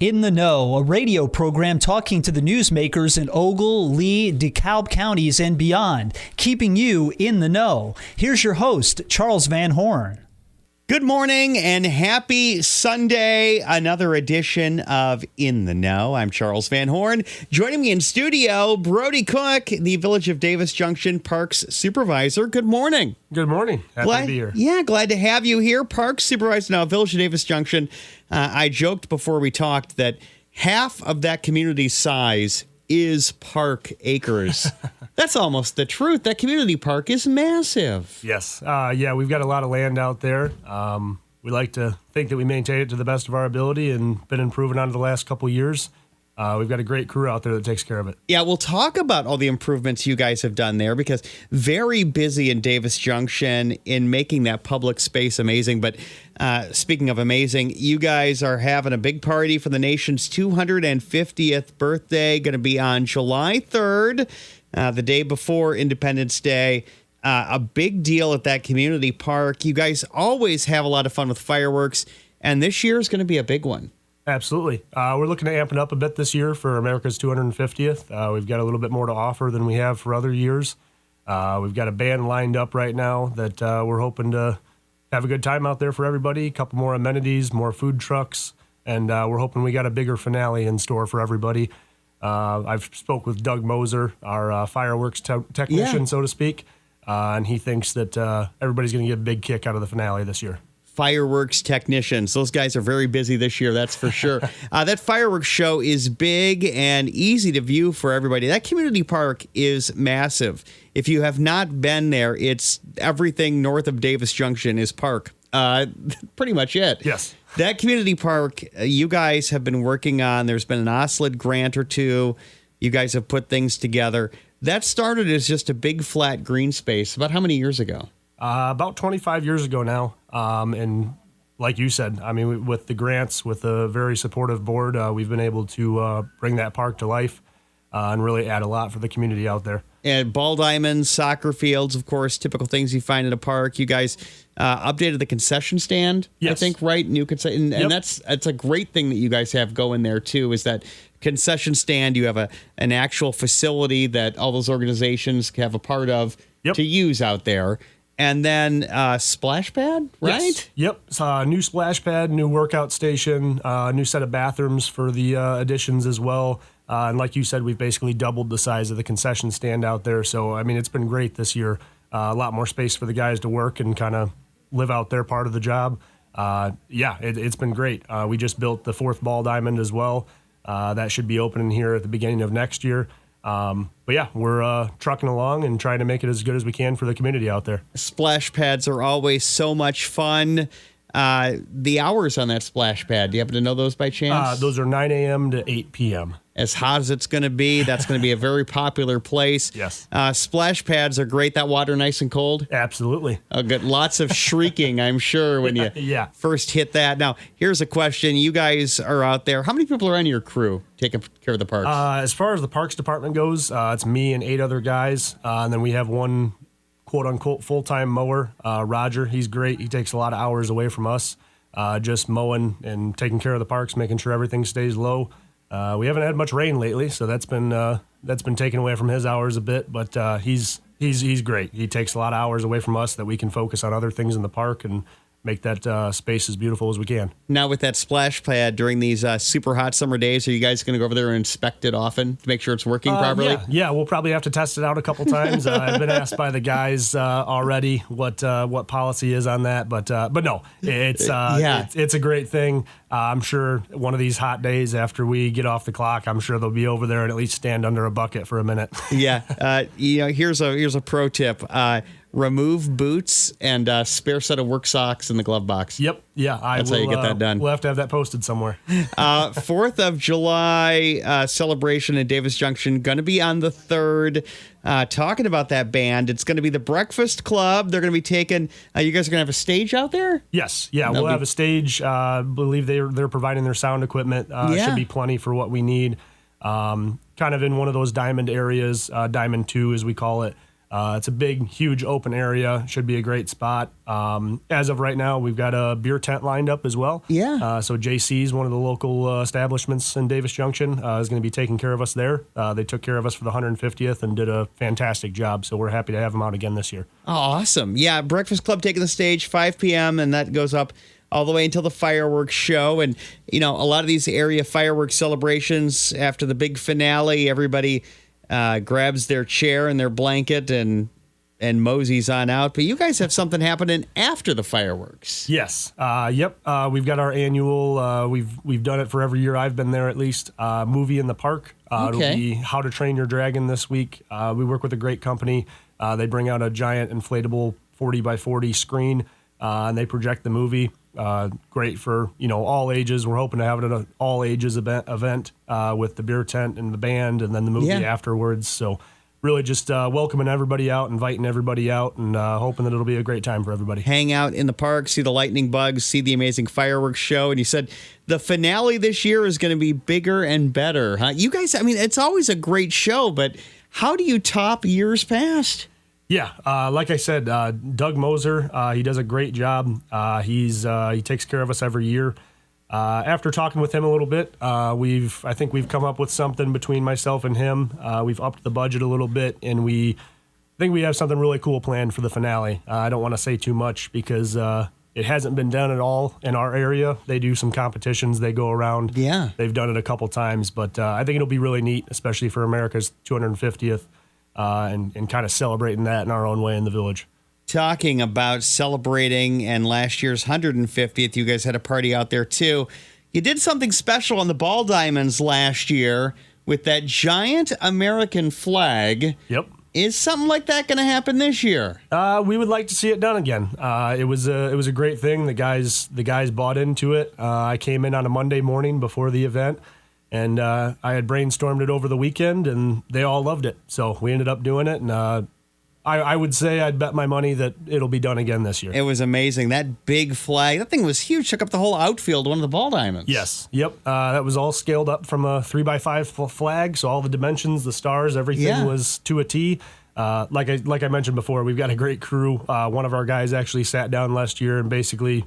In the Know, a radio program talking to the newsmakers in Ogle, Lee, DeKalb counties and beyond, keeping you in the know. Here's your host, Charles Van Horn. Good morning and happy Sunday. Another edition of In the Know. I'm Charles Van Horn. Joining me in studio, Brody Cook, the Village of Davis Junction Parks Supervisor. Good morning. Good morning. Happy to be here. Yeah, glad to have you here. Parks Supervisor now, Village of Davis Junction. I joked before we talked that half of that community's size is park acres. That's almost the truth. That community park is massive. Yes. We've got a lot of land out there. We like to think that we maintain it to the best of our ability and been improving on it the last couple of years. We've got a great crew out there that takes care of it. Yeah, we'll talk about all the improvements you guys have done there because very busy in Davis Junction in making that public space amazing. But speaking of amazing, you guys are having a big party for the nation's 250th birthday, going to be on July 3rd, the day before Independence Day. A big deal at that community park. You guys always have a lot of fun with fireworks, and this year is going to be a big one. Absolutely. We're looking to amp it up a bit this year for America's 250th. We've got a little bit more to offer than we have for other years. We've got a band lined up right now that we're hoping to have a good time out there for everybody. A couple more amenities, more food trucks, and we're hoping we got a bigger finale in store for everybody. I've spoke with Doug Moser, our fireworks technician, so to speak, and he thinks that everybody's going to get a big kick out of the finale this year. Fireworks technicians. Those guys are very busy this year, that's for sure. That fireworks show is big and easy to view for everybody. That community park is massive. If you have not been there, it's everything north of Davis Junction is park. Pretty much it. Yes. That community park you guys have been working on. There's been an OSLID grant or two. You guys have put things together. That started as just a big flat green space. About how many years ago? About 25 years ago now. And like you said, I mean, with the grants, with a very supportive board, we've been able to bring that park to life and really add a lot for the community out there. And ball diamonds, soccer fields, of course, typical things you find in a park. You guys updated the concession stand, yes. I think, right? New concession, and that's a great thing that you guys have going there too. Is that concession stand? You have an actual facility that all those organizations have a part of to use out there. And then splash pad, right? Yes. Yep. So, new splash pad, new workout station, new set of bathrooms for the additions as well. And like you said, we've basically doubled the size of the concession stand out there. So, I mean, it's been great this year. A lot more space for the guys to work and kind of live out their part of the job. It's been great. We just built the fourth ball diamond as well. That should be opening here at the beginning of next year. We're trucking along and trying to make it as good as we can for the community out there. Splash pads are always so much fun. The hours on that splash pad, do you happen to know those by chance? Those are 9 a.m. to 8 p.m. As hot as it's going to be, that's going to be a very popular place. Yes. Splash pads are great. That water nice and cold? Absolutely. Get lots of shrieking, I'm sure, when you first hit that. Now, here's a question. You guys are out there. How many people are on your crew taking care of the parks? As far as the parks department goes, it's me and 8 other guys. And then we have one quote-unquote full-time mower, Roger. He's great. He takes a lot of hours away from us, just mowing and taking care of the parks, making sure everything stays low. We haven't had much rain lately, so that's been taken away from his hours a bit. But he's great. He takes a lot of hours away from us that we can focus on other things in the park and make that space as beautiful as we can. Now, with that splash pad during these super hot summer days, are you guys going to go over there and inspect it often to make sure it's working properly? Yeah, we'll probably have to test it out a couple times. I've been asked by the guys already what policy is on that, but no, it's a great thing. I'm sure one of these hot days after we get off the clock, I'm sure they'll be over there and at least stand under a bucket for a minute. Yeah, here's a pro tip. Remove boots and a spare set of work socks in the glove box. Yep. Yeah. That's how you get that done. We'll have to have that posted somewhere. 4th of July celebration in Davis Junction. Going to be on the 3rd. Talking about that band, it's going to be the Breakfast Club. They're going to be taking, you guys are going to have a stage out there? Yes. Yeah. We'll have a stage. Believe they're providing their sound equipment. Should be plenty for what we need. Kind of in one of those diamond areas, Diamond 2 as we call it. It's a big, huge open area. Should be a great spot. As of right now, we've got a beer tent lined up as well. Yeah. So JC's, one of the local establishments in Davis Junction, is going to be taking care of us there. They took care of us for the 150th and did a fantastic job. So we're happy to have them out again this year. Oh, awesome. Yeah, Breakfast Club taking the stage, 5 p.m., and that goes up all the way until the fireworks show. And, a lot of these area fireworks celebrations, after the big finale, everybody grabs their chair and their blanket and moseys on out. But you guys have something happening after the fireworks. Yes. Yep. We've got our annual, we've done it for every year I've been there at least, movie in the park. It'll be How to Train Your Dragon this week. We work with a great company. They bring out a giant inflatable 40 by 40 screen, and they project the movie. Great for, all ages. We're hoping to have it at an all ages event with the beer tent and the band and then the movie afterwards. So really just welcoming everybody out, inviting everybody out, and hoping that it'll be a great time for everybody. Hang out in the park, see the lightning bugs, see the amazing fireworks show. And you said the finale this year is going to be bigger and better, huh? You guys, it's always a great show, but how do you top years past? Yeah, like I said, Doug Moser, he does a great job. He takes care of us every year. After talking with him a little bit, I think we've come up with something between myself and him. We've upped the budget a little bit, and I think we have something really cool planned for the finale. I don't want to say too much because it hasn't been done at all in our area. They do some competitions. They go around. Yeah. They've done it a couple times, but I think it'll be really neat, especially for America's 250th. And kind of celebrating that in our own way in the village. Talking about celebrating and last year's 150th, you guys had a party out there too. You did something special on the ball diamonds last year with that giant American flag. Yep. Is something like that going to happen this year? We would like to see it done again. It was a great thing. The guys bought into it. I came in on a Monday morning before the event. And I had brainstormed it over the weekend, and they all loved it. So we ended up doing it, and I would say I'd bet my money that it'll be done again this year. It was amazing. That big flag, that thing was huge. Took up the whole outfield, one of the ball diamonds. Yes. Yep. That was all scaled up from a 3x5 flag, so all the dimensions, the stars, everything was to a T. Like I mentioned before, we've got a great crew. One of our guys actually sat down last year and basically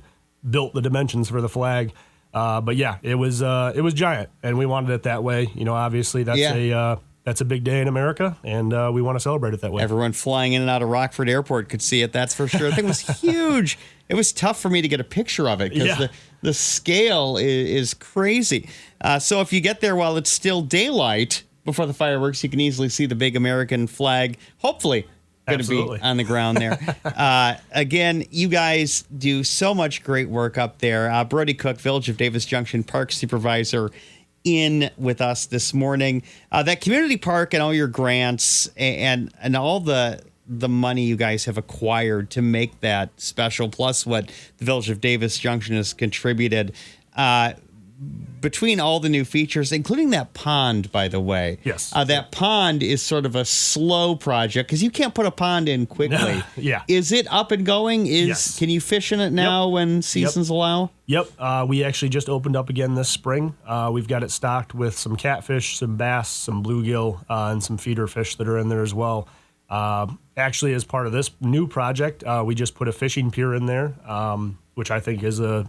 built the dimensions for the flag. But yeah, it was giant, and we wanted it that way. Obviously that's a big day in America, and we want to celebrate it that way. Everyone flying in and out of Rockford Airport could see it. That's for sure. The thing was huge. It was tough for me to get a picture of it because the scale is crazy. So if you get there while it's still daylight before the fireworks, you can easily see the big American flag. Hopefully. Going to be on the ground there. Again, you guys do so much great work up there. Brody Cook, Village of Davis Junction Park Supervisor, in with us this morning. That community park and all your grants and all the money you guys have acquired to make that special, plus what the Village of Davis Junction has contributed. Between all the new features, including that pond, by the way. Yes. That pond is sort of a slow project because you can't put a pond in quickly. Yeah. Is it up and going? Yes. Can you fish in it now when seasons allow? Yep. We actually just opened up again this spring. We've got it stocked with some catfish, some bass, some bluegill, and some feeder fish that are in there as well. Actually, as part of this new project, we just put a fishing pier in there, which I think is a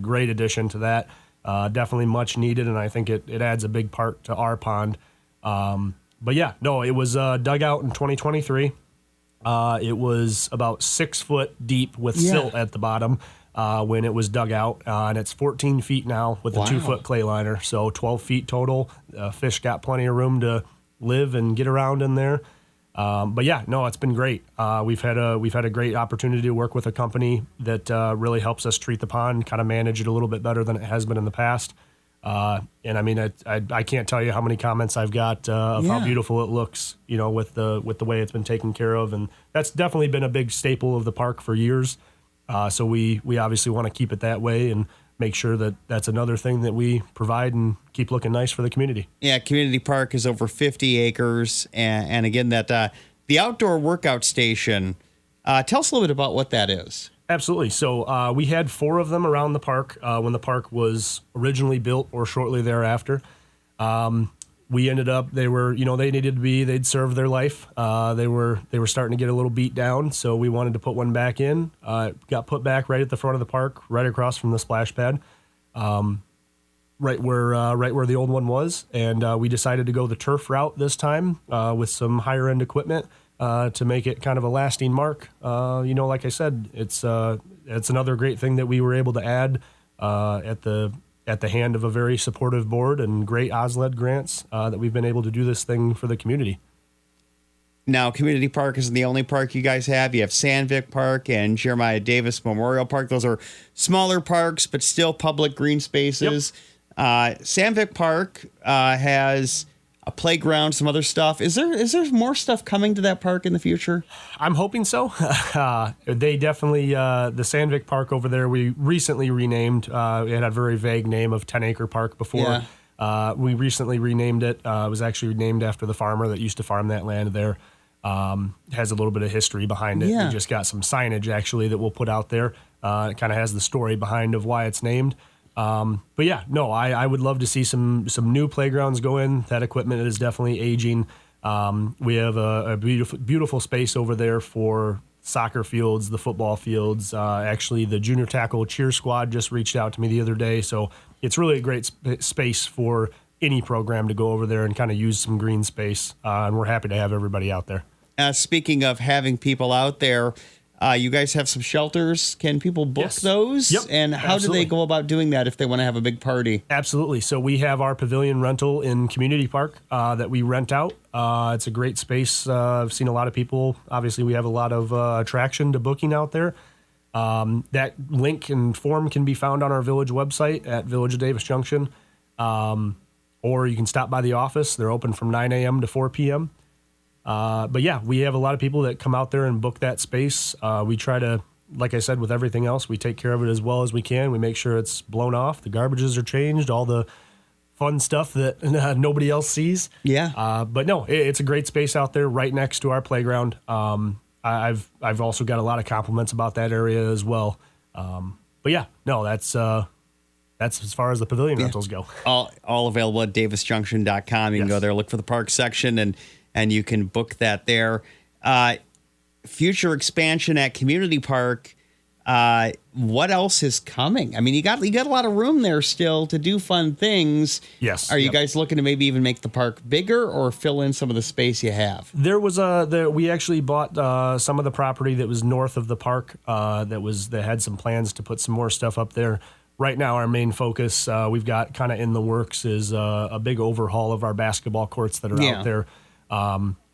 great addition to that. Definitely much needed, and I think it adds a big part to our pond. But yeah, no, it was dug out in 2023. It was about 6 foot deep with silt at the bottom when it was dug out, and it's 14 feet now with a 2 foot clay liner, so 12 feet total. Fish got plenty of room to live and get around in there. But yeah, no, it's been great. We've had a great opportunity to work with a company that really helps us treat the pond, kind of manage it a little bit better than it has been in the past. And I mean, I can't tell you how many comments I've got of how beautiful it looks, with the way it's been taken care of, and that's definitely been a big staple of the park for years. So we obviously want to keep it that way and make sure that that's another thing that we provide and keep looking nice for the community. Yeah, community park is over 50 acres. And again, that the outdoor workout station, tell us a little bit about what that is. Absolutely. So we had 4 of them around the park when the park was originally built or shortly thereafter. we ended up, they needed to be, they'd served their life. They were starting to get a little beat down, so we wanted to put one back in. It got put back right at the front of the park, right across from the splash pad, right where the old one was. And we decided to go the turf route this time with some higher end equipment to make it kind of a lasting mark. Like I said, it's another great thing that we were able to add at the hand of a very supportive board and great OSLED grants that we've been able to do this thing for the community. Now, Community Park isn't the only park you guys have. You have Sandvik Park and Jeremiah Davis Memorial Park. Those are smaller parks, but still public green spaces. Yep. Sandvik Park has a playground, some other stuff. Is there more stuff coming to that park in the future? I'm hoping so. They definitely, the Sandvik Park over there, we recently renamed. It had a very vague name of 10 Acre Park before. Yeah. We recently renamed it. It was actually named after the farmer that used to farm that land there. It has a little bit of history behind it. Yeah. We just got some signage actually that we'll put out there. It kind of has the story behind of why it's named. But yeah, no, I would love to see some new playgrounds go in. That equipment is definitely aging. We have a beautiful space over there for soccer fields, the football fields. Actually, the junior tackle cheer squad just reached out to me the other day. So it's really a great space for any program to go over there and kind of use some green space. And we're happy to have everybody out there. Speaking of having people out there, you guys have some shelters. Can people book those? Yep, and how absolutely. do they go about doing that if they want to have a big party? Absolutely. So we have our pavilion rental in Community Park that we rent out. It's a great space. I've seen a lot of people. Obviously, we have a lot of attraction to booking out there. That link and form can be found on our village website at Village of Davis Junction. Or you can stop by the office. They're open from 9 a.m. to 4 p.m. But yeah, we have a lot of people that come out there and book that space. We try to, like I said, with everything else, we take care of it as well as we can. We make sure it's blown off. The garbages are changed, all the fun stuff that nobody else sees. Yeah. But no, it's a great space out there right next to our playground. I've also got a lot of compliments about that area as well. But yeah, no, that's as far as the pavilion rentals go. All available at davisjunction.com. You can go there, look for the park section, and you can book that there. Future expansion at Community Park. What else is coming? I mean, you got a lot of room there still to do fun things. Yes. Are you guys looking to maybe even make the park bigger or fill in some of the space you have? There was we actually bought some of the property that was north of the park that had some plans to put some more stuff up there. Right now, our main focus we've got kind of in the works is a big overhaul of our basketball courts that are out there.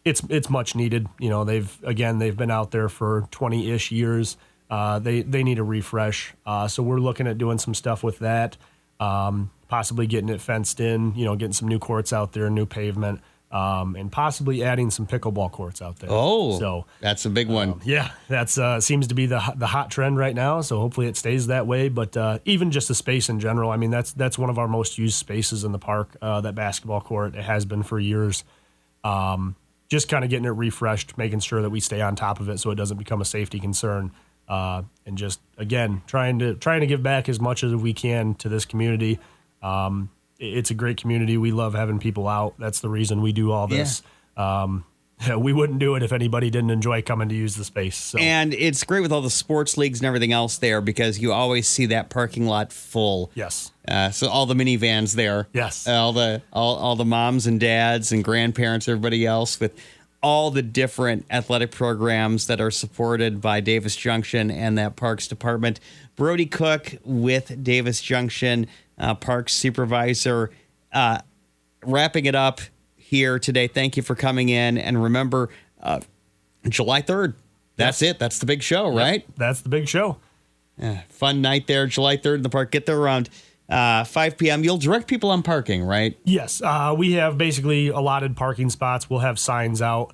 It's much needed. You know, they've been out there for 20-ish years. They need a refresh. So we're looking at doing some stuff with that, possibly getting it fenced in, getting some new courts out there, new pavement, and possibly adding some pickleball courts out there. Oh, so that's a big one. Yeah, that's seems to be the hot trend right now. So hopefully it stays that way. But even just the space in general, I mean, that's one of our most used spaces in the park, that basketball court. It has been for years. Just kind of getting it refreshed, making sure that we stay on top of it so it doesn't become a safety concern. And just, again, trying to give back as much as we can to this community. It's a great community. We love having people out. That's the reason we do all this. We wouldn't do it if anybody didn't enjoy coming to use the space. So. And it's great with all the sports leagues and everything else there because you always see that parking lot full. Yes. So all the minivans there. Yes. All the moms and dads and grandparents, everybody else with all the different athletic programs that are supported by Davis Junction and that Parks Department. Brody Cook with Davis Junction, Parks Supervisor, wrapping it up here today. Thank you for coming in. And remember, July 3rd. That's it. That's the big show, right? Yep, that's the big show. Fun night there, July 3rd in the park. Get there around 5 p.m. You'll direct people on parking, right? Yes. We have basically allotted parking spots. We'll have signs out.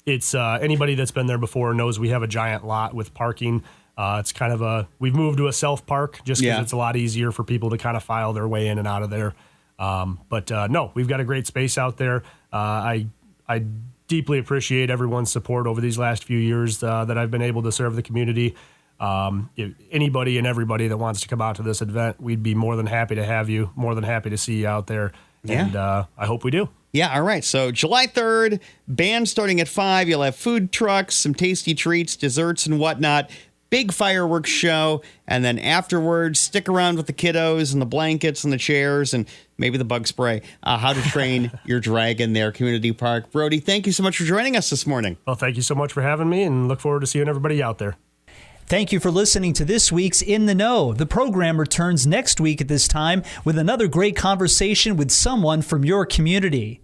It's anybody that's been there before knows we have a giant lot with parking. It's kind of we've moved to a self-park just because it's a lot easier for people to kind of file their way in and out of there. But no, we've got a great space out there. I deeply appreciate everyone's support over these last few years that I've been able to serve the community. If anybody and everybody that wants to come out to this event, we'd be more than happy to have you, more than happy to see you out there. Yeah. And I hope we do. Yeah, all right. So July 3rd, band starting at 5. You'll have food trucks, some tasty treats, desserts, and whatnot. Big fireworks show. And then afterwards, stick around with the kiddos and the blankets and the chairs and maybe the bug spray. How to Train Your Dragon there, Community Park. Brody, thank you so much for joining us this morning. Well, thank you so much for having me, and look forward to seeing everybody out there. Thank you for listening to this week's In the Know. The program returns next week at this time with another great conversation with someone from your community.